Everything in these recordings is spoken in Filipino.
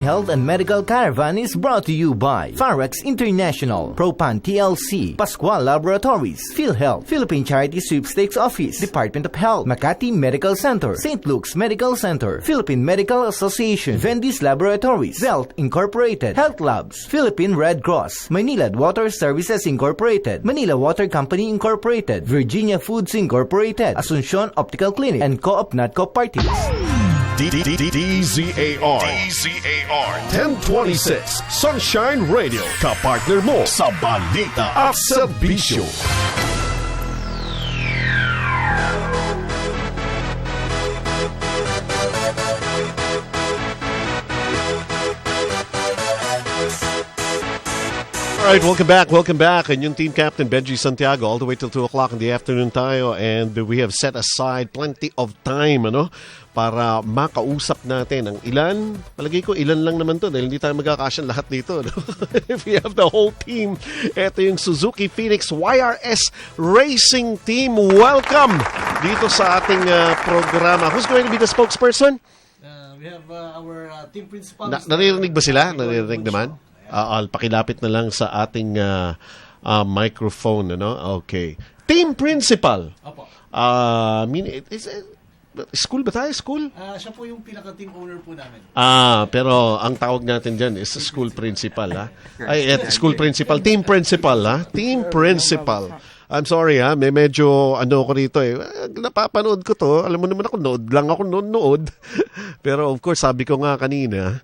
Health and Medical Caravan is brought to you by Farex International, Propan TLC, Pascual Laboratories, PhilHealth, Philippine Charity Sweepstakes Office, Department of Health, Makati Medical Center, St. Luke's Medical Center, Philippine Medical Association, Vendis Laboratories, Belt Incorporated, Health Labs, Philippine Red Cross, Manila Water Services Incorporated, Manila Water Company Incorporated, Virginia Foods Incorporated, Asuncion Optical Clinic, and Co-op Natco Parties. DZAR 1026 Sunshine Radio, kapartner mo sa balita at serbisyo. Alright, welcome back. And yung team captain, Benji Santiago, all the way till 2 o'clock in the afternoon tayo. And we have set aside plenty of time, para makausap natin ang ilan. Palagay ko, ilan lang naman to dahil hindi tayo magkakasyan lahat dito. If we have the whole team, ito yung Suzuki Phoenix YRS Racing Team. Welcome dito sa ating programa. Who's going to be the spokesperson? We have our team principal. Naririnig ba sila? Naririnig naman? Pakilapit na lang sa ating microphone. Okay. Team principal. Opo. School ba tayo? School? Siya po yung pinaka-team owner po namin. Pero ang tawag natin dyan is school principal, ha? School principal. Team principal, ha? Team principal. I'm sorry, ha? May medyo, ko rito, napapanood ko to. Alam mo naman ako, nood. Pero of course, sabi ko nga kanina,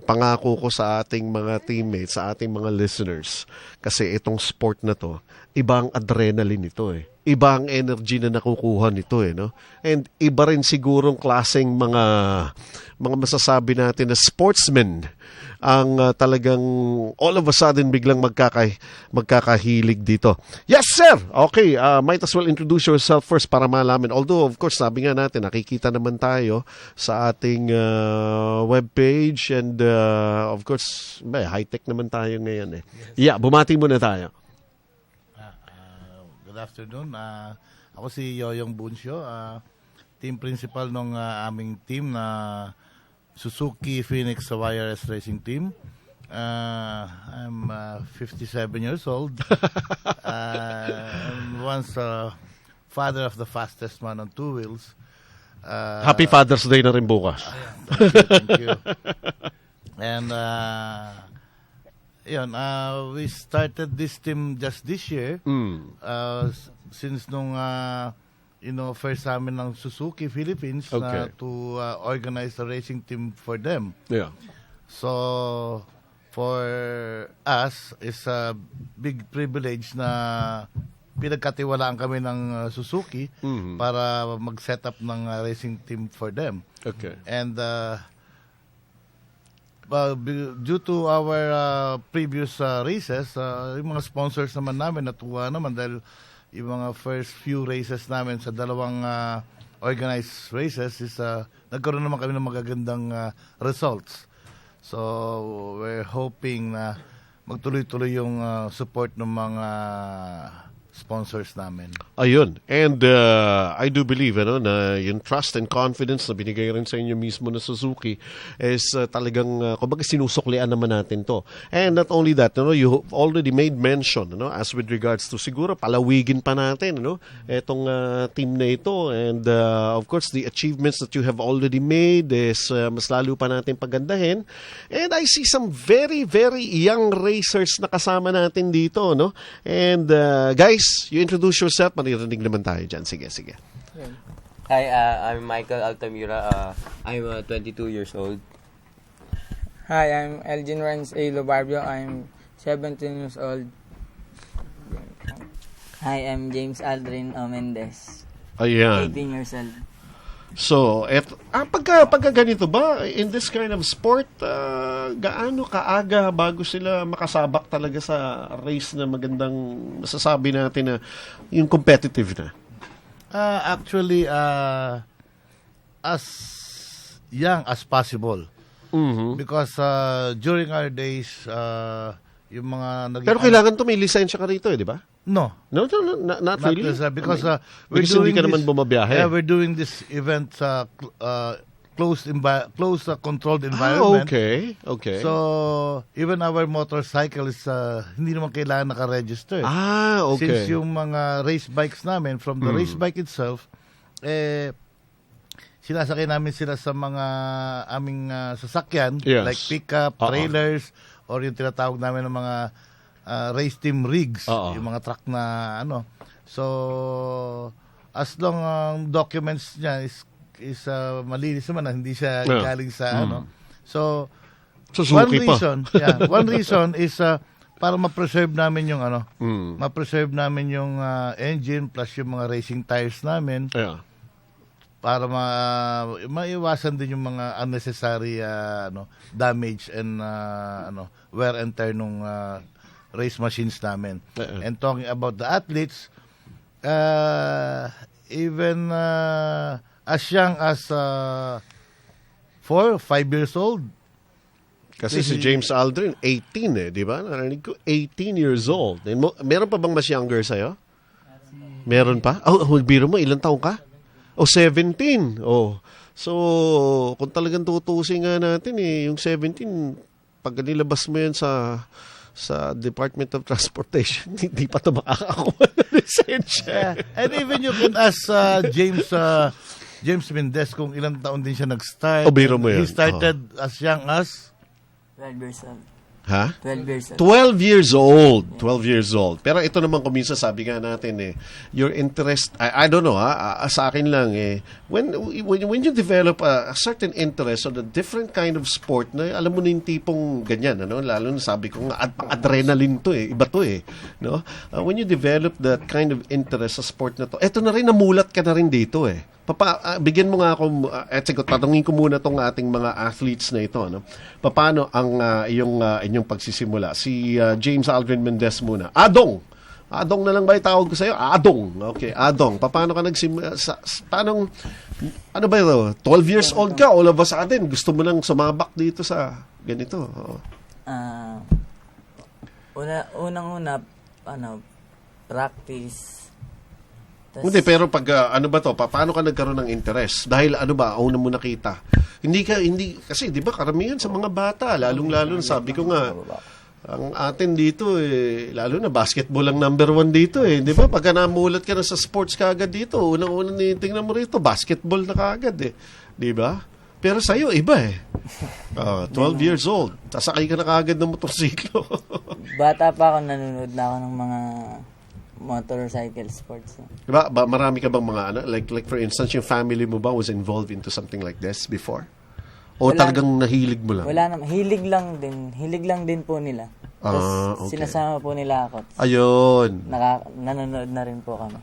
pangako ko sa ating mga teammates, sa ating mga listeners. Kasi itong sport na to, ibang adrenaline ito, Iba ang energy na nakukuha nito, no? And iba rin sigurong klaseng mga masasabi natin na sportsmen ang talagang all of a sudden biglang magkakahilig dito. Yes, sir! Okay, might as well introduce yourself first para malaman. Although, of course, sabi nga natin, nakikita naman tayo sa ating webpage and of course, high-tech naman tayo ngayon, Yeah, bumati muna tayo. Good afternoon. Ako si Yoyong Buncio, team principal ng aming team na Suzuki Phoenix YRS Racing Team. I'm 57 years old. And once father of the fastest man on two wheels. Happy Father's Day na rin bukas. Thank you. And we started this team just this year. Since nung first namin ng Suzuki Philippines na to organize a racing team for them. Yeah. So for us is a big privilege na pinagkatiwalaan kami ng Suzuki para mag-set up ng racing team for them. Okay. And due to our previous races, yung mga sponsors naman namin natuwa naman dahil yung mga first few races namin sa dalawang organized races is nagkaroon naman kami ng magagandang results. So we're hoping na magtuloy-tuloy yung support ng mga sponsors namin. Ayun. And I do believe na yung trust and confidence na binigay rin sa inyo mismo na Suzuki is talagang kumbaga sinusuklian naman natin to. And not only that, you already made mention as with regards to siguro palawigin pa natin etong team na ito. And of course, the achievements that you have already made is mas lalo pa natin pagandahin. And I see some very, very young racers na kasama natin dito. And guys, you introduce yourself. Maririnig naman tayo dyan. Sige. Hi, I'm Michael Altamira. I'm 22 years old. Hi, I'm Elgin Renz A. Lobarbio. I'm 17 years old. Hi, I'm James Aldrin Mendez. Ayan. 18 years old. So, pagka ganito ba, in this kind of sport, gaano kaaga bago sila makasabak talaga sa race na magandang masasabi natin na yung competitive na? Actually, as young as possible. Because during our days, yung mga Pero kailangan to may lisensya ka rito, di ba? No. Not really. Because hindi ka naman bumabiyahe. Yeah, we're doing this event close controlled environment. Okay. Okay. So, even our motorcycle is hindi naman kailangan naka-register. Okay. Since yung mga race bikes namin, from the race bike itself, sinasakay namin sila sa mga aming sasakyan, Yes. like pickup, trailers, or yung tinatawag namin ng mga race team rigs, yung mga truck na ano. So, as long ang documents niya is malinis naman, hindi siya galing sa ano. So, Suzuki one reason is para ma-preserve namin yung ano, ma-preserve namin yung engine plus yung mga racing tires namin Yeah. para maiwasan din yung mga unnecessary damage and wear and tear nung race machines namin. And talking about the athletes, even as young as 4, 5 years old. Kasi si James Aldrin, 18 di ba? Narinig ko, 18 years old. Meron pa bang mas younger sa'yo? Meron pa? Biro mo, ilang taong ka? 17. So, kung talagang tutusin nga natin yung 17, pag nilabas mo yan sa Department of Transportation, hindi pa ito makakakuha ng lisensya. And even you can ask James Mendez kung ilang taon din siya nag-start. Biro mo yan. He started as young as 12 years old. Ha? 12 years old. 12 years old. 12 years old. Pero ito naman kuminsan sabi nga natin your interest, I don't know sa akin lang when you develop a certain interest on a different kind of sport na alam mo na yung tipong ganyan, lalo na sabi ko nga adrenaline to iba to no? When you develop that kind of interest sa sport na to, eto na rin, namulat ka na rin dito bigyan mo nga ako, tanungin ko muna tong ating mga athletes na ito, no? Paano ang inyong pagsisimula? Si James Aldrin Mendez muna. Adong na lang ba itawag ko sa'yo? Adong. Okay, Adong. Paano ka nagsimula? Ano ba ito? 12 years old ka, all of a sudden, gusto mo nang sumabak dito sa ganito. Unang-una, practice. Hindi, pero pag ano ba to, paano ka nagkaroon ng interest? Dahil ano ba, una mo nakita? Hindi, kasi di ba karamihan sa mga bata, lalong-lalo sabi ko nga, ang atin dito lalo na basketball ang number 1 dito di ba? Pagka namulat ka na sa sports kagad dito, unang-unang tingnan mo rito, basketball na kagad di ba? Pero sa'yo, iba 12 years old, sasakay ka na kagad ng motorsiklo. Bata pa ako, nanonood na ako ng mga motorcycle sports. Diba? Marami ka bang mga like for instance, yung family mo ba was involved into something like this before? O talagang nahilig mo lang? Wala naman. Hilig lang din po nila. Tapos okay. sinasama po nila ako. Ayun. Nanonood na rin po kami.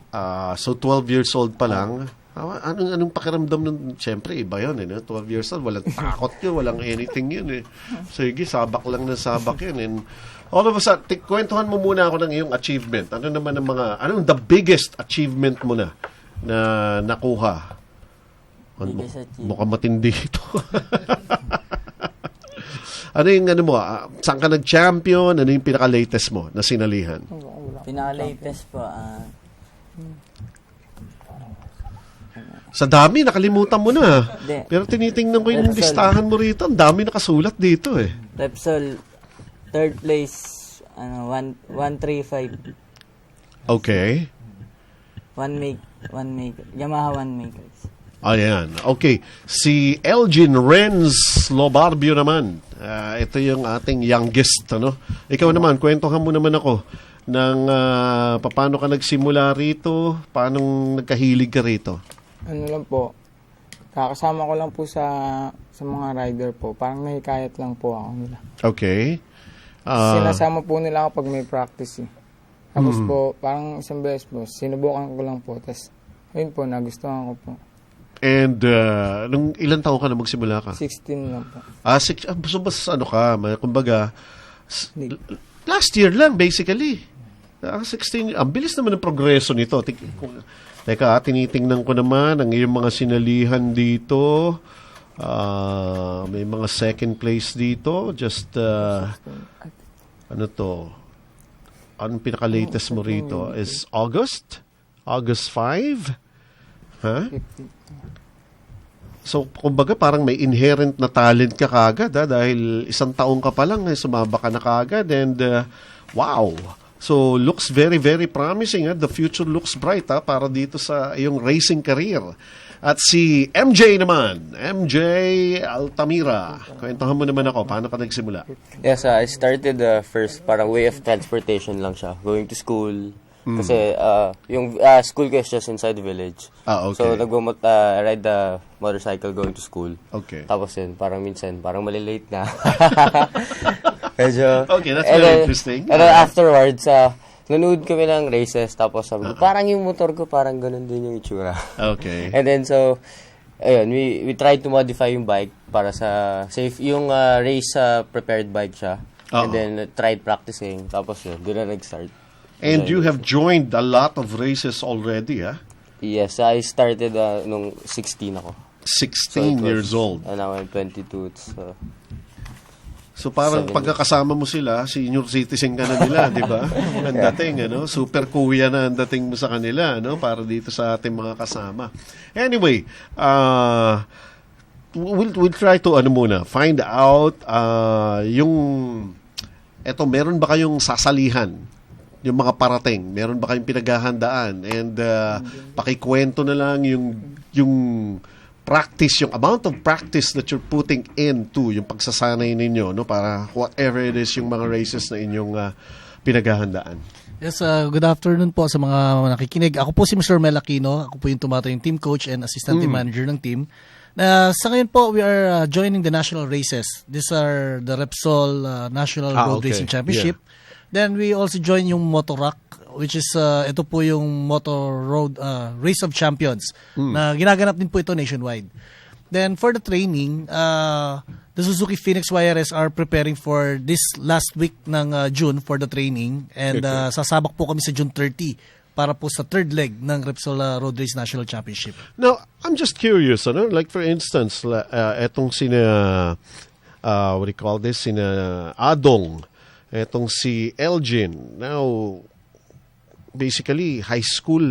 So 12 years old pa lang. Anong pakiramdam nun? Siyempre, iba yun 12 years old, walang takot yun, walang anything yun Sige, sabak lang ng sabak yun. And all of a sudden, kwentuhan mo muna ako ng iyong achievement. Ano naman ang anong the biggest achievement mo na nakuha? Mukhang matindi ito. Ano yung mo? Saan ka nag-champion? Ano yung pinaka-latest mo na sinalihan? Pinaka-latest po, sa dami, nakalimutan mo na. Hindi. Pero tinitingnan ko yung listahan mo rito. Ang dami nakasulat dito Repsol, third place, 135. Okay. Yamaha 1 makers. Ayan. Okay. Si Elgin Renz Lobarbio naman. Ito yung ating youngest. Ikaw naman, kwentuhan mo naman ako ng paano ka nagsimula rito, paano nagkahilig ka rito. Ano lang po, kakasama ko lang po sa mga rider po. Parang nahikayat lang po ako nila. Okay. Sinasama po nila ako pag may practice Tapos po, parang isang beses po, sinubukan ko lang po. Tapos, ayun po, nagustuhan ko po. And, nung ilang taon ka na magsimula ka? 16 lang po. So, kumbaga, last year lang, basically. 16, ang bilis naman ng progreso nito. Teka, tinitingnan ko naman ang iyong mga sinalihan dito. May mga second place dito. Just, ano to? Anong pinaka-latest mo rito? Is August? August 5? Huh? So, kumbaga parang may inherent na talent ka kagad dahil isang taong ka pa lang sumaba ka na kagad and wow. So, looks very, very promising. The future looks bright para dito sa iyong racing career. At si MJ naman, MJ Altamira. Kwentuhan mo naman ako, paano ka nagsimula? Yes, I started first parang way of transportation lang siya. Going to school. Kasi yung school ko is just inside the village. Okay. So ride the motorcycle going to school. Okay. Tapos yun, parang minsan, parang malilate na. Medyo, Okay, that's very interesting. And then afterwards, nanood kami ng races. Tapos sabi ko, parang yung motor ko, parang ganun din yung itsura. Okay. And then so, ayun, we tried to modify yung bike para sa safe. Yung race prepared bike siya. And then tried practicing. Tapos yun, doon na nag-start. And you have joined a lot of races already, Yes, I started nung 16 ako. 16 years old. And now I'm 22. So parang 7 pagkakasama mo sila, senior citizen ka na nila, di ba? Ang dating, super kuya na ang dating mo sa kanila, para dito sa ating mga kasama. Anyway, we'll try to find out meron ba kayong sasalihan? Yung mga parating, meron ba kayong pinaghahandaan? And pakikwento na lang yung practice, yung amount of practice that you're putting into yung pagsasanay ninyo, para whatever it is yung mga races na inyong pinaghahandaan. Yes, good afternoon po sa mga nakikinig. Ako po si Mr. Mel Aquino. Ako po yung tumatayong team coach and assistant team manager ng team. Sa ngayon po, we are joining the national races. These are the Repsol National Road Racing Championship. Yeah. Then we also join yung Motorack, which is ito po yung Motor Road Race of Champions na ginaganap din po ito nationwide. Then for the training, the Suzuki Phoenix YRS are preparing for this last week ng June for the training and sasabak po kami sa June 30 para po sa third leg ng Repsol Road Race National Championship. Now, I'm just curious, like for instance, etong sina, what do you call this, sina Adong, etong si Elgin. Now, basically, high school,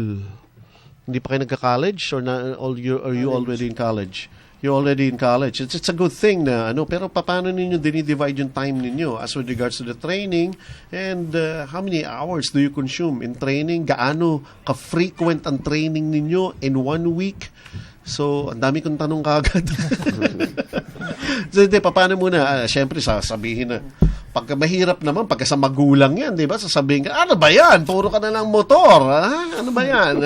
hindi pa kayo nagka-college or are you already in college? You're already in college. It's a good thing na pero paano ninyo dinidivide yung time ninyo as with regards to the training and how many hours do you consume in training? Gaano ka-frequent ang training ninyo in 1 week? So, ang dami kong tanong kagad. So, paano muna? Siyempre, sasabihin na, pagka mahirap naman, pagka sa magulang yan, di ba? Sasabihin ka, ano ba yan? Puro ka na lang motor, ha? Ano ba yan?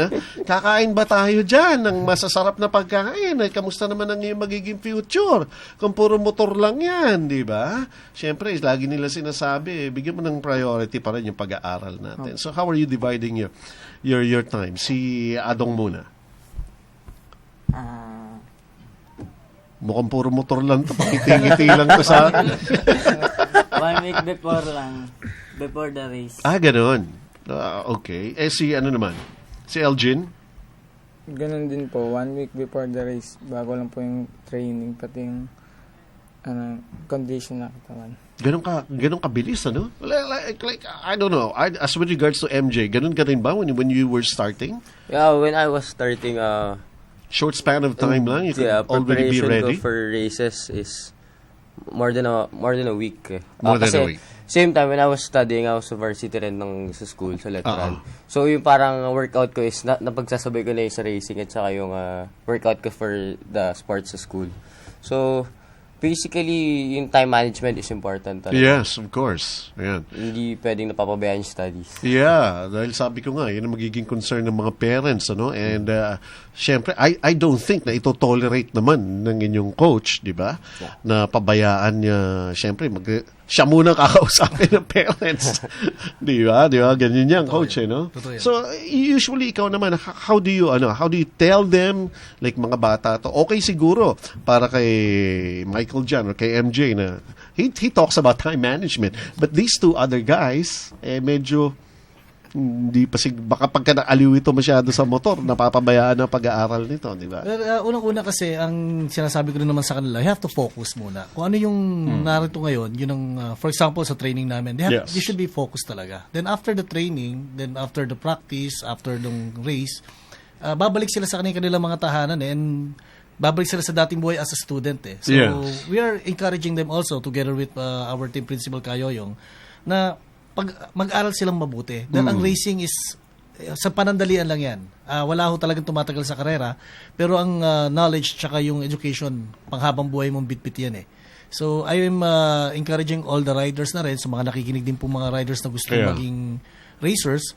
Kakain ba tayo dyan ng masasarap na pagkain? Kamusta naman ang iyong magiging future? Kung puro motor lang yan, di ba? Siyempre, lagi nila sinasabi, bigyan mo ng priority pa rin yung pag-aaral natin. So, how are you dividing your time? Si Adong muna. Mukhang puro motor lang to. Pakiti-ngiti lang to sa akin. 1 week before lang. Before the race. Ganun. Okay. Si ano naman? Si Elgin? Ganun din po, 1 week before the race, bago lang po yung training, pati yung condition na katawan. Ganun kabilis, ano? Like, I don't know. As with regards to MJ, ganun ka rin ba when you were starting? Yeah, when I was starting, Short span of time lang, you could already be preparation ready? ko for races is more than a week. More than a week. Same time when I was studying, I was a varsity rin sa school, sa Letran. So yung parang workout ko is napagsasabay ko na yung sa racing at saka yung workout ko for the sports sa school. So basically, yung time management is important talaga. Yes, of course. Ayan. Hindi pwedeng napapabayaan yung studies. Yeah, dahil sabi ko nga, yun ang magiging concern ng mga parents, And syempre, I don't think na ito tolerate naman ng inyong coach, di ba? Yeah. Na pabayaan niya, syempre, siya muna kakausapin ng parents. Di ba? Ganyan yan, coach, no? So, usually, ikaw naman, how do you tell them, like mga bata to, okay siguro, para kay Michael Jan or kay MJ na, he talks about time management. But these two other guys, medyo, hindi pa baka pagka naaliw ito masyado sa motor, napapabayaan ang pag-aaral nito, di ba? Unang-una kasi, ang sinasabi ko rin naman sa kanila, you have to focus muna. Kung ano yung narito ngayon, yun ang, for example, sa training namin, they should be focused talaga. Then after the training, then after the practice, after the race, babalik sila sa kanilang mga tahanan and babalik sila sa dating buhay as a student eh. So, Yes. we are encouraging them also together with our team principal Kayoyong na mag-aral silang mabuti. Dahil ang racing is sa panandalian lang yan. Wala ho talagang tumatagal sa karera, pero ang knowledge tsaka yung education, panghabang buhay mong bitbit yan eh. So, I am encouraging all the riders na rin, so mga nakikinig din po mga riders na gusto maging racers,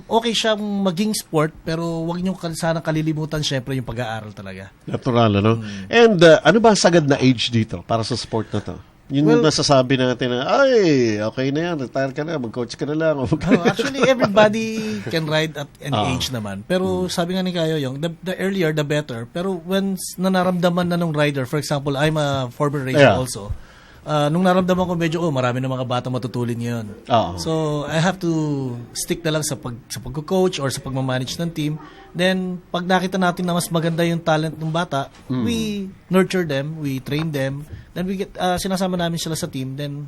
okay siyang maging sport, pero huwag niyo sana kalilimutan syempre yung pag-aaral talaga. Natural, ano? And ano ba ang sagad na age dito para sa sport na to? Yun yung nasasabi natin na, ay, okay na yan, retire ka na, mag-coach ka na lang. Actually, everybody can ride at any age naman. Pero sabi nga ni Kayoyong, the earlier, the better. Pero when nanaramdaman na nung rider, for example, I'm a former racer also, nung naramdaman ko medyo, marami na mga bata matutulin ngayon. So, I have to stick na lang sa pag-coach or sa pag-manage ng team. Then, pag nakita natin na mas maganda yung talent ng bata, we nurture them, we train them, then we get, sinasama namin sila sa team, then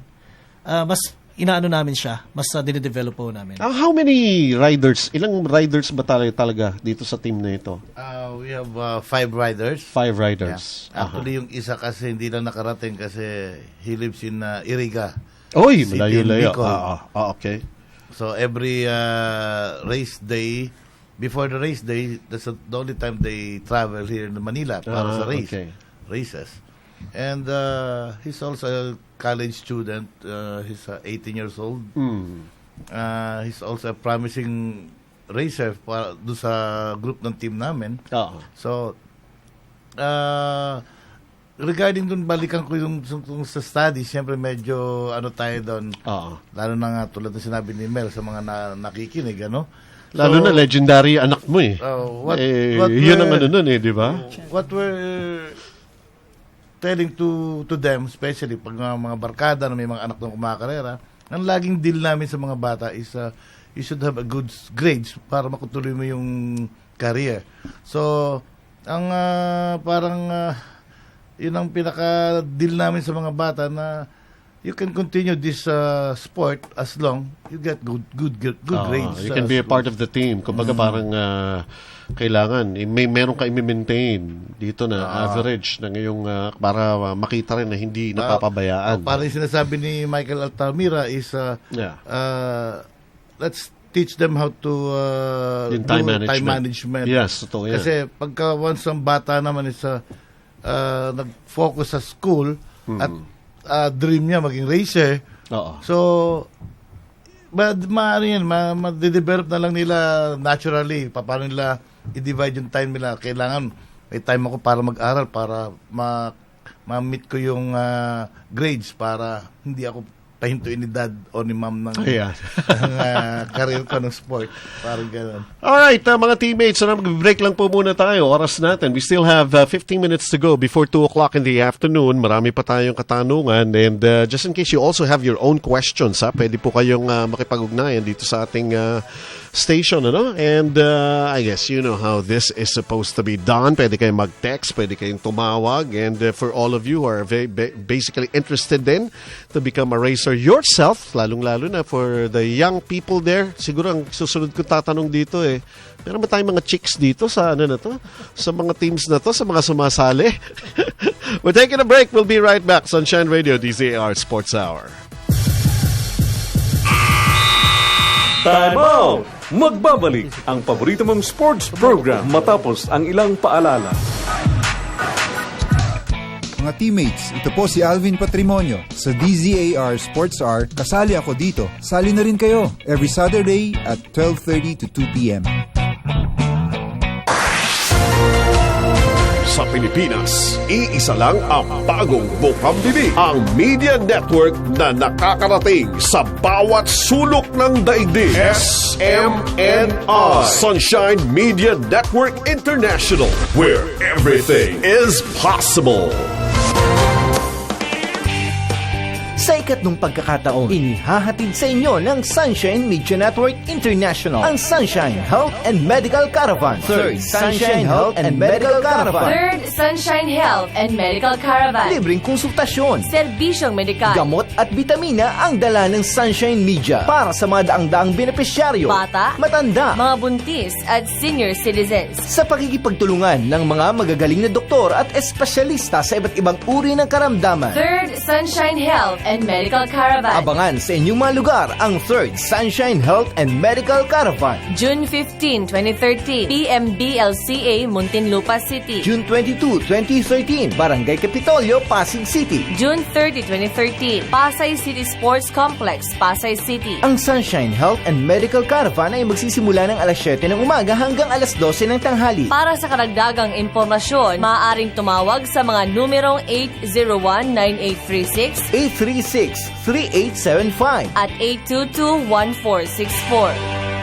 mas inaano namin siya, mas dinidevelop po namin. How many riders, ilang riders ba talaga dito sa team na ito? We have 5 riders. 5 riders. Yeah. Actually, yung isa kasi hindi lang nakarating kasi he lives in Iriga. Oy, City, malayo-layo. Bicol. Okay. So every race day, before the race day, that's the only time they travel here in Manila para sa races. And he's also a college student. He's 18 years old. He's also a promising racer doon sa group ng team namin. So, regarding dun, balikan ko yung sa studies, siyempre medyo tayo doon. Lalo na nga tulad ng sinabi ni Mel sa mga nakikinig, ano? Lalo na legendary anak mo eh. Yun ang nun di ba? What we're telling to them, especially pag mga barkada na may mga anak ng kumakarera, ang laging deal namin sa mga bata is you should have a good grades para makutuloy mo yung career. So, ang yun ang pinaka-deal namin sa mga bata na you can continue this sport as long you get good grades. You can be a part of the team. Kumbaga parang kailangan, meron ka i-maintain dito na average na ngayong para makita rin na hindi napapabayaan. Parang sinasabi ni Michael Altamira is let's teach them how to time management. Yes, totoo yan. Kasi pagka once ang bata naman is nag-focus sa school at dream niya maging racer. So, ma-develop na lang nila naturally. Paano nila i-divide yung time nila? Kailangan may time ako para mag-aral, para ma-meet ko yung grades para hindi ako pahintuin ni dad o ni mom ng career ko ng sport. Parang gano'n. Alright, mga teammates, mag-break lang po muna tayo. Oras natin. We still have 15 minutes to go before 2 o'clock in the afternoon. Marami pa tayong katanungan. And just in case you also have your own questions, pwede po kayong makipag-ugnayan dito sa ating station, ano? And I guess you know how this is supposed to be done. Pwede kayong mag-text, pwede kayong tumawag. And for all of you who are basically interested in to become a racer yourself, lalong-lalo na for the young people there, siguro ang susunod ko tatanong dito meron ba tayong mga chicks dito sa sa mga teams na to, sa mga sumasali? We're taking a break. We'll be right back. Sunshine Radio, DZAR Sports Hour. Time out! Magbabalik ang paborito mong sports program matapos ang ilang paalala. Mga teammates, ito po si Alvin Patrimonio. Sa DZAR Sports Hour, kasali ako dito. Sali na rin kayo every Saturday at 12:30 to 2 p.m. Sa Pilipinas, iisa lang ang bagong bukambili, ang media network na nakakarating sa bawat sulok ng daigdig. SMNI, Sunshine Media Network International, where everything is possible. Sa ikatlong pagkakataon, inihahatid sa inyo ng Sunshine Media Network International ang Sunshine Health and Medical Caravan. Third Sunshine Health and Medical Caravan. Third Sunshine Health and Medical Caravan. Libreng konsultasyon, Serbisyong medikal. gamot at bitamina ang dala ng Sunshine Media para sa mga daang-daang benepisyaryo, Bata, matanda, mga buntis at senior citizens. sa pakikipagtulungan ng mga magagaling na doktor at espesyalista sa iba't ibang uri ng karamdaman. Third Sunshine Health and Medical Caravan. Abangan sa inyong mga lugar ang Third Sunshine Health and Medical Caravan. June 15, 2013, PMBLCA, Muntinlupa City. June 22, 2013, Barangay Capitolio, Pasig City. June 30, 2013, Pasay City Sports Complex, Pasay City. Ang Sunshine Health and Medical Caravan ay magsisimula ng alas 7 ng umaga hanggang alas 12 ng tanghali. Para sa karagdagang impormasyon, maaaring tumawag sa mga numerong 801-9836 836-3875 at 822-1464.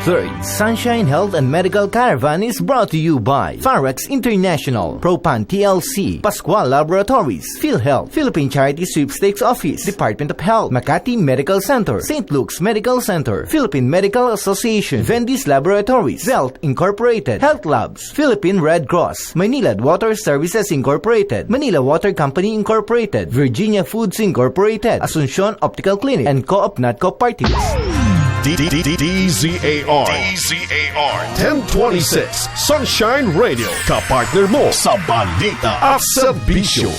Third Sunshine Health and Medical Caravan is brought to you by Farex International, Propan TLC, Pascual Laboratories, PhilHealth, Philippine Charity Sweepstakes Office, Department of Health, Makati Medical Center, St. Luke's Medical Center, Philippine Medical Association, Vendis Laboratories, Zelt Incorporated, Health Labs, Philippine Red Cross, Manila Water Services Incorporated, Manila Water Company Incorporated, Virginia Foods Incorporated, Asuncion Optical Clinic, and Co-op Natco Party List. DZAR 1026 Sunshine Radio, kapartner mo sa balita at serbisyo.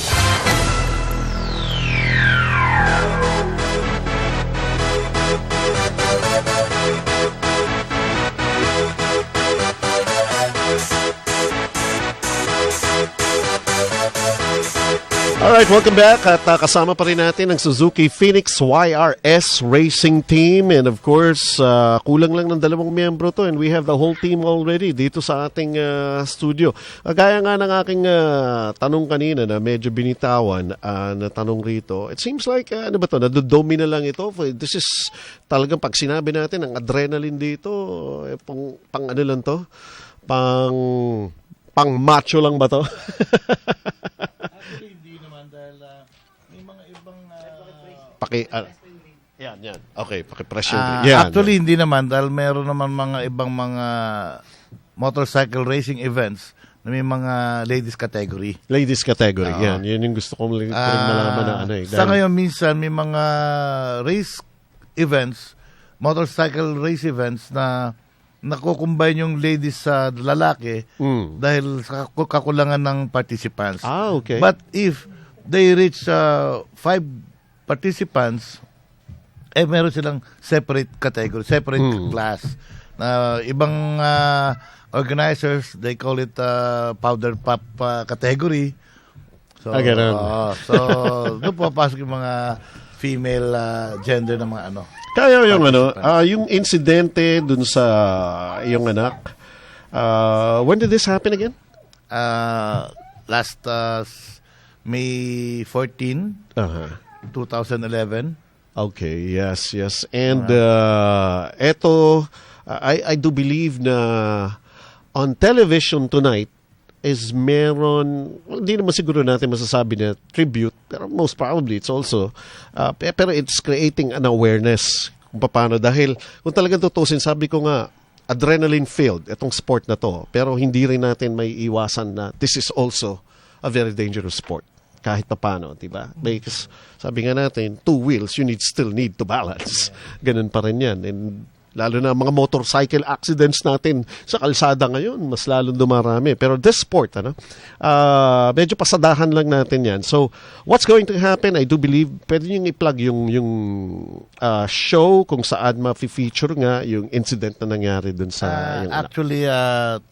Alright, welcome back at kasama pa rin natin ang Suzuki Phoenix YRS Racing Team, and of course, kulang lang ng 2 miyembro to and we have the whole team already dito sa ating studio. Gaya nga ng aking tanong kanina na medyo binitawan na tanong rito, it seems like, ano ba to, nadodomi na lang ito. This is talagang pag sinabi natin, ang adrenaline dito, pang ano lang to, pang macho lang ba to? Yan. Okay, paki-pressure. Actually, hindi naman dahil meron naman mga ibang mga motorcycle racing events na may mga ladies category. Ladies category, yan. Yun yung gusto kong malaman na ano eh. Sa ngayon, minsan may mga race events, motorcycle race events na nakukumbine yung ladies sa lalaki dahil sa kakulangan ng participants. Okay. But if they reach 5 participants, meron silang separate category, separate class. Ibang organizers, they call it powder pop category. So, so doon papasok yung mga female gender ng mga ano. Kaya yung yung insidente dun sa iyong anak, when did this happen again? Last May 14, 2011. Okay, yes. And eto, I do believe na on television tonight is meron, hindi naman siguro natin masasabi na tribute, pero most probably it's also, pero it's creating an awareness kung paano. Dahil kung talagang tutusin, sabi ko nga, adrenaline filled itong sport na to, pero hindi rin natin may iwasan na this is also a very dangerous sport. Kahit pa paano, diba? Because sabi nga natin, 2 wheels, you still need to balance. Ganun pa rin yan. And lalo na mga motorcycle accidents natin sa kalsada ngayon, mas lalong dumarami. Pero this sport, medyo pasadahan lang natin yan. So, what's going to happen? I do believe, pwede nyo i-plug yung show kung saan ma-feature nga yung incident na nangyari dun sa... Actually,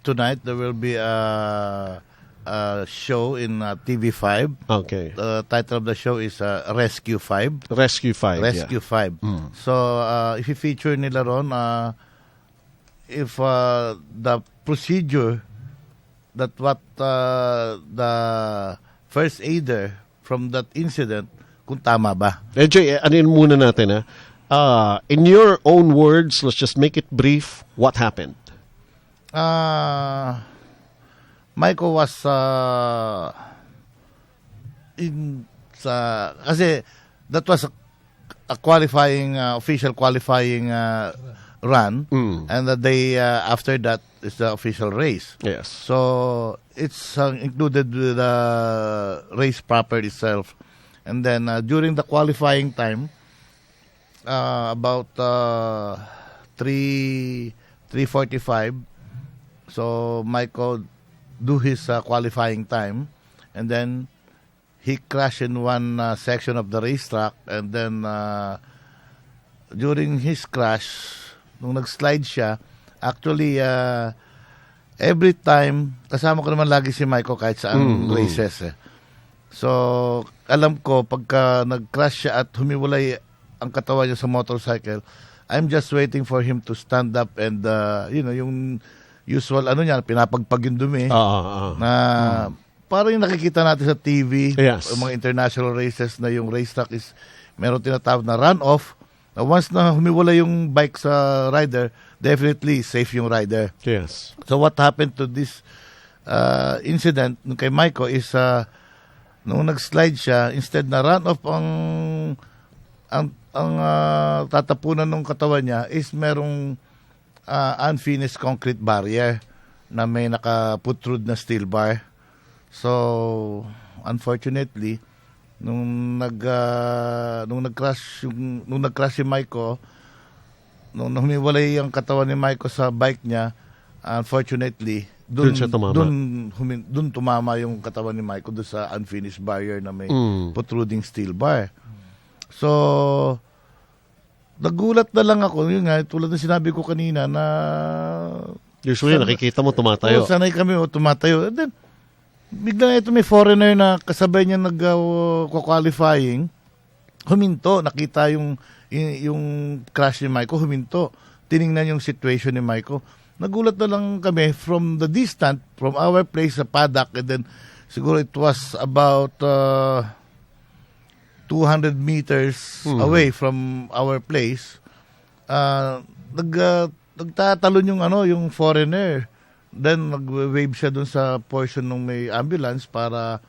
tonight there will be show in TV5. Okay. The title of the show is Rescue 5. Rescue 5. Rescue 5. So, if you feature nila ron, if the procedure that what the first aider from that incident, kung tama ba? Medyo, anin muna natin in your own words, let's just make it brief, what happened? Michael was kasi that was a qualifying, official qualifying run, and the day after that is the official race. Yes. So it's included with the race proper itself. And then during the qualifying time, about 3:45, so Michael do his qualifying time, and then he crashed in one section of the racetrack, and then during his crash, nung nag-slide siya, actually every time, kasama ko naman lagi si Michael kahit saan races eh. So, alam ko, pagka nag-crash siya at humiwalay ang katawan niya sa motorcycle, I'm just waiting for him to stand up and, yung usual, pinapagpag yung dumi. Na parang yung nakikita natin sa TV, Yes. mga international races na yung racetrack is, meron tinatawag na run-off. Once na humiwalay yung bike sa rider, definitely safe yung rider. Yes. So what happened to this incident nung kay Michael is nung nag-slide siya, instead na run-off ang tatapunan ng katawan niya is merong unfinished concrete barrier na may naka-putrude na steel bar. So, unfortunately, nung nag-crash si Michael, nung humiwalay ang katawan ni Michael sa bike niya, unfortunately, Doon siya tumama. Doon tumama yung katawan ni Michael doon sa unfinished barrier na may protruding steel bar. So, nagulat na lang ako, yun nga, tulad ng sinabi ko kanina na Usually, nakikita mo tumatayo. sanay kami tumatayo. And then, biglang ito may foreigner na kasabay niya nag-qualifying, huminto, nakita yung crash ni Michael, huminto. Tiningnan yung situation ni Michael. Nagulat na lang kami from the distance, from our place sa paddock, and then siguro it was about 200 meters away from our place. Nagtatalon yung foreigner. Then nag-wave siya dun sa portion ng may ambulance para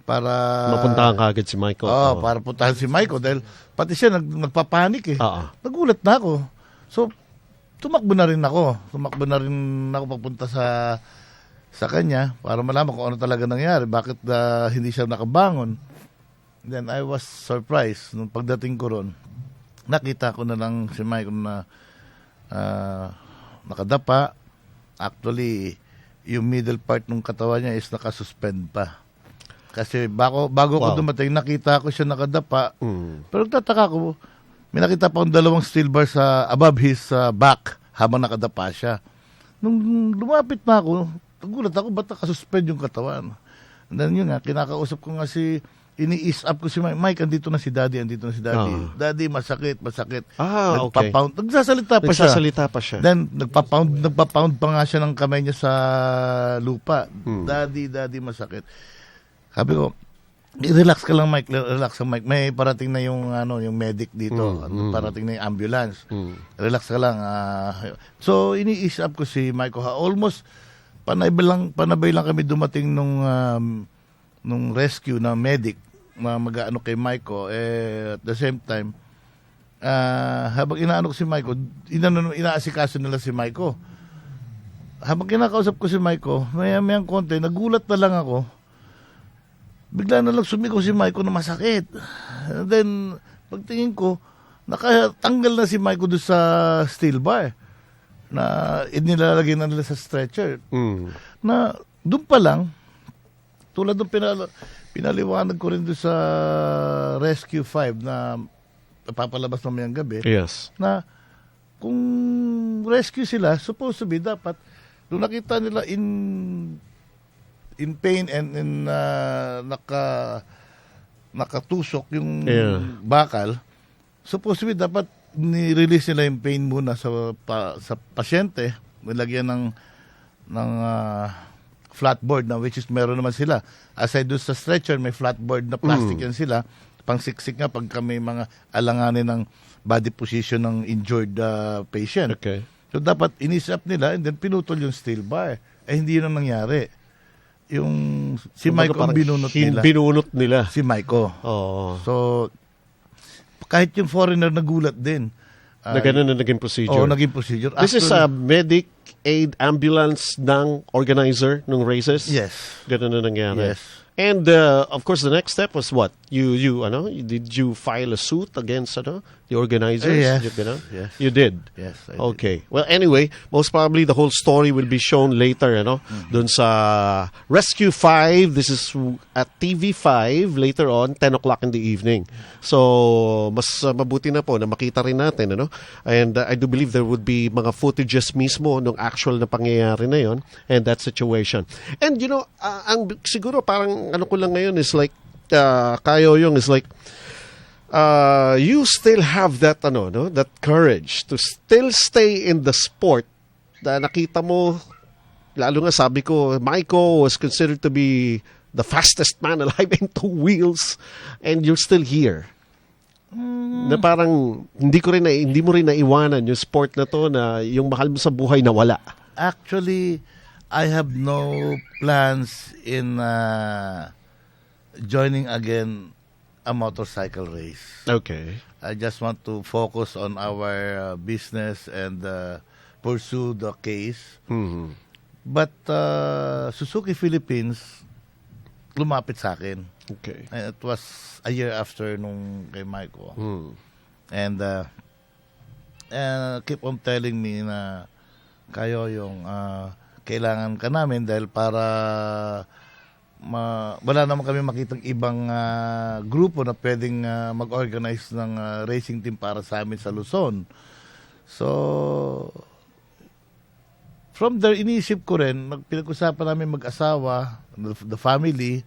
Mapuntahan ka agad si Michael. para puntahan si Michael dahil pati siya nagpapanik eh. Nagulat na ako. So tumakbo na rin ako papunta sa kanya para malaman kung ano talaga nangyari, bakit hindi siya nakabangon. Then I was surprised nung pagdating ko ron. Nakita ko na lang si Michael na nakadapa. Actually, yung middle part ng katawan niya is nakasuspend pa. Kasi bago ko dumating, nakita ko siya nakadapa. Pero nagtataka ko, may nakita pa akong dalawang steel bar above his back habang nakadapa siya. Nung lumapit na ako, nagulat ako, ba't nakasuspend yung katawan? And then yun nga, kinakausap ko nga ini-ease up ko si Mike, andito na si Daddy. Daddy, masakit. Okay. Nagsasalita pa siya. Then, nagpa-pound pa nga siya ng kamay niya sa lupa. Daddy, masakit. Sabi ko, relax ka lang, Mike. May parating na yung medic dito. Parating na yung ambulance. Relax ka lang. So, ini-ease up ko si Mike. Almost, panabay lang kami dumating nung rescue na medic na mag-ano kay Michael, at the same time, habang inaano ko si Michael, inaasikaso nila si Michael. Habang kinakausap ko si Michael, maya-mayang konti, nagulat na lang ako. Bigla na lang sumigaw si Michael na masakit. And then, pagtingin ko, nakatanggal na si Michael doon sa steel bar na inilalagay na nila sa stretcher. Na doon pa lang, tulad ng pinaliwanag ko rin doon sa Rescue 5 na napapalabas mamayang gabi. Yes. Na kung rescue sila, supposed to be dapat, nung nakita nila in pain and nakatusok yung bakal, supposed to be dapat ni-release nila yung pain muna sa pasyente, nilagyan ng flatboard na which is meron naman sila. Aside doon sa stretcher, may flatboard na plastic yan sila. Pang-siksik nga pagka may mga alanganin ng body position ng injured patient. Okay. So dapat inisap nila and then pinutol yung steel bar. Hindi yun ang nangyari. Si Michael ang binunot nila. Binunot nila. Si Michael. Oo. So, kahit yung foreigner nagulat din. Na ganun na naging procedure. Oo, naging procedure. This is a Actually, medic aid ambulance ng organizer ng races? Yes. Ganun na nangyari. Yes. And of course, the next step was what? Did you file a suit against the organizers? Yes. Yes. You did? Yes, I did. Okay. Well, anyway, most probably the whole story will be shown later, dun sa Rescue 5. This is at TV5 later on, 10 o'clock in the evening. So, mas mabuti na po na makita rin natin, And I do believe there would be mga footages mismo ng actual na pangyayari na yon and that situation. And, ang siguro parang ko lang ngayon is like, Kayo Yung is like, you still have that that courage to still stay in the sport na nakita mo, lalo nga sabi ko, Maiko was considered to be the fastest man alive in 2 wheels and you're still here. Na parang hindi mo rin naiwanan yung sport na to, na yung mahal mo sa buhay na wala. Actually, I have no plans in joining again a motorcycle race. Okay. I just want to focus on our business and pursue the case. Mm-hmm. But Suzuki Philippines lumapit sa akin. Okay. And it was a year after nung kay Maiko. And keep on telling me na kayo yung kailangan ka namin dahil para wala naman kami makitang ibang grupo na pwedeng mag-organize ng racing team para sa amin sa Luzon. So, from there, inisip ko rin, pinag-usapan namin mag-asawa, the family,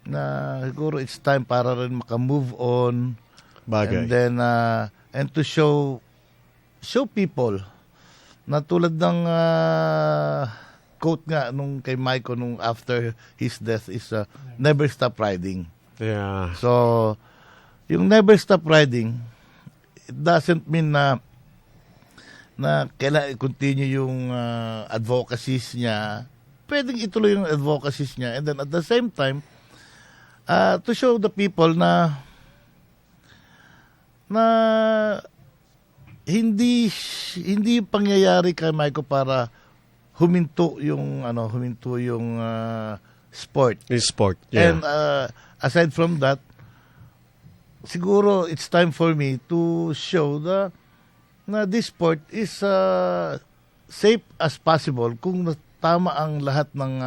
na siguro it's time para rin maka-move on. Bagay. And then, and to show people na tulad ng quote nga nung kay Maiko nung after his death is never stop riding. Yeah. So, yung never stop riding, it doesn't mean na kailangan i-continue yung advocacies niya. Pwedeng ituloy yung advocacies niya. And then at the same time, to show the people na hindi pangyayari kay Maiko para huminto yung sport. Yung sport, yeah. And aside from that, siguro it's time for me to show na this sport is safe as possible kung tama ang lahat ng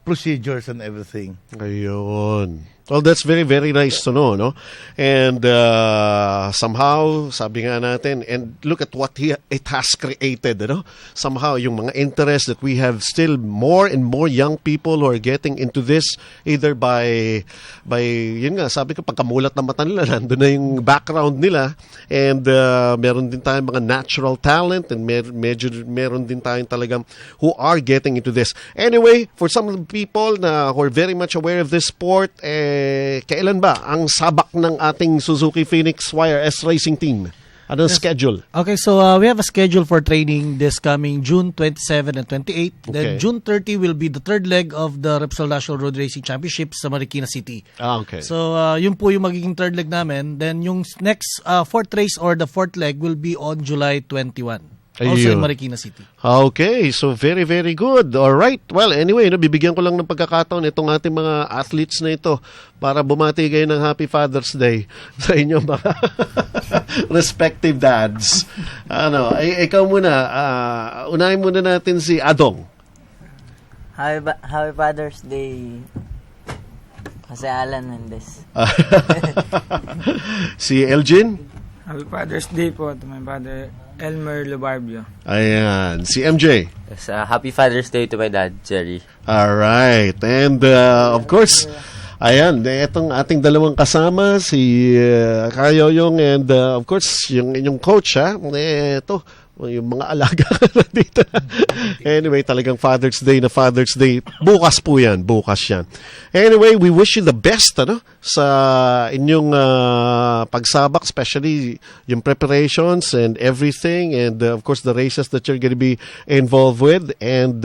procedures and everything. Ayun. Well, that's very, very nice to know, no? And somehow, sabi nga natin, and look at what it has created, Somehow, yung mga interest that we have still more and more young people who are getting into this, either by yun nga, sabi ko, pagkamulat na mata nila, nandun na yung background nila, and meron din tayong mga natural talent, and meron din tayong talagang who are getting into this. Anyway, for some people na who are very much aware of this sport, kailan ba ang sabak ng ating Suzuki Phoenix YRS Racing Team? Anong schedule? Okay, so we have a schedule for training this coming June 27 and 28. Then June 30 will be the third leg of the Repsol National Road Racing Championship sa Marikina City. Okay. So yun po yung magiging third leg namin. Then yung next fourth race or the fourth leg will be on July 21. Also in Marikina City. Okay, so very, very good. All right. Well, anyway, bibigyan ko lang ng pagkakataon itong ating mga athletes na ito para bumati kayo ng Happy Father's Day sa inyong mga respective dads. Ikaw muna. Unahin muna natin si Adong. Happy Father's Day. Kasi Alan Mendez. Si Elgin? Happy Father's Day po to my father, Elmer Lubarbio. Ayan. Si MJ? Yes, Happy Father's Day to my dad, Jerry. Alright. And of course, ayan, itong ating dalawang kasama, si Kayo Yung and of course, yung inyong coach, ito, yung mga alaga dito. Anyway, talagang Father's Day na Father's Day. Bukas po yan. Bukas yan. Anyway, we wish you the best sa inyong pagsabak, especially yung preparations and everything, and of course, the races that you're going to be involved with. And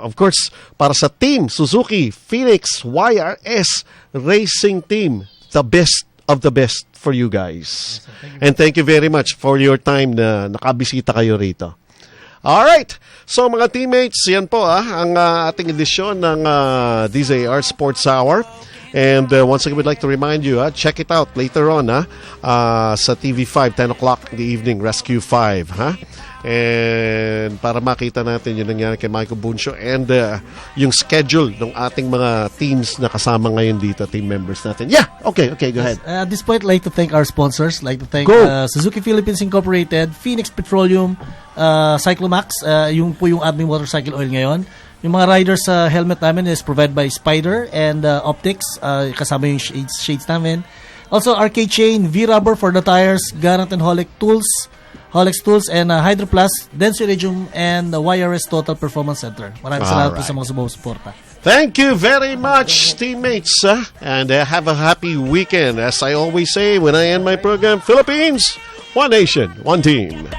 of course, para sa team, Suzuki Phoenix YRS Racing Team, the best of the best for you guys. And thank you very much for your time na nakabisita kayo rito. Alright, so mga teammates, yan po ang ating edisyon ng DZAR Sports Hour. And once again, we'd like to remind you, check it out later on sa TV5, 10 o'clock in the evening, Rescue 5. And para makita natin yung nangyari kay Michael Buncio and yung schedule ng ating mga teams na kasama ngayon dito, team members natin. Yeah, okay, go ahead. At this point, I'd like to thank our sponsors. Like to thank Suzuki Philippines Incorporated, Phoenix Petroleum, Cyclomax, yung po yung aming motorcycle oil ngayon. Yung mga riders sa helmet namin is provided by Spider and Optics, kasama yung shades namin. Also, Arcade Chain, V-Rubber for the tires, Garant and Holic Tools, and Hydro Plus, Densuridium, and the YRS Total Performance Center. Maraming salamat po sa mga sumusuporta. Thank you very much, teammates. And have a happy weekend. As I always say when I end my program, Philippines, one nation, one team.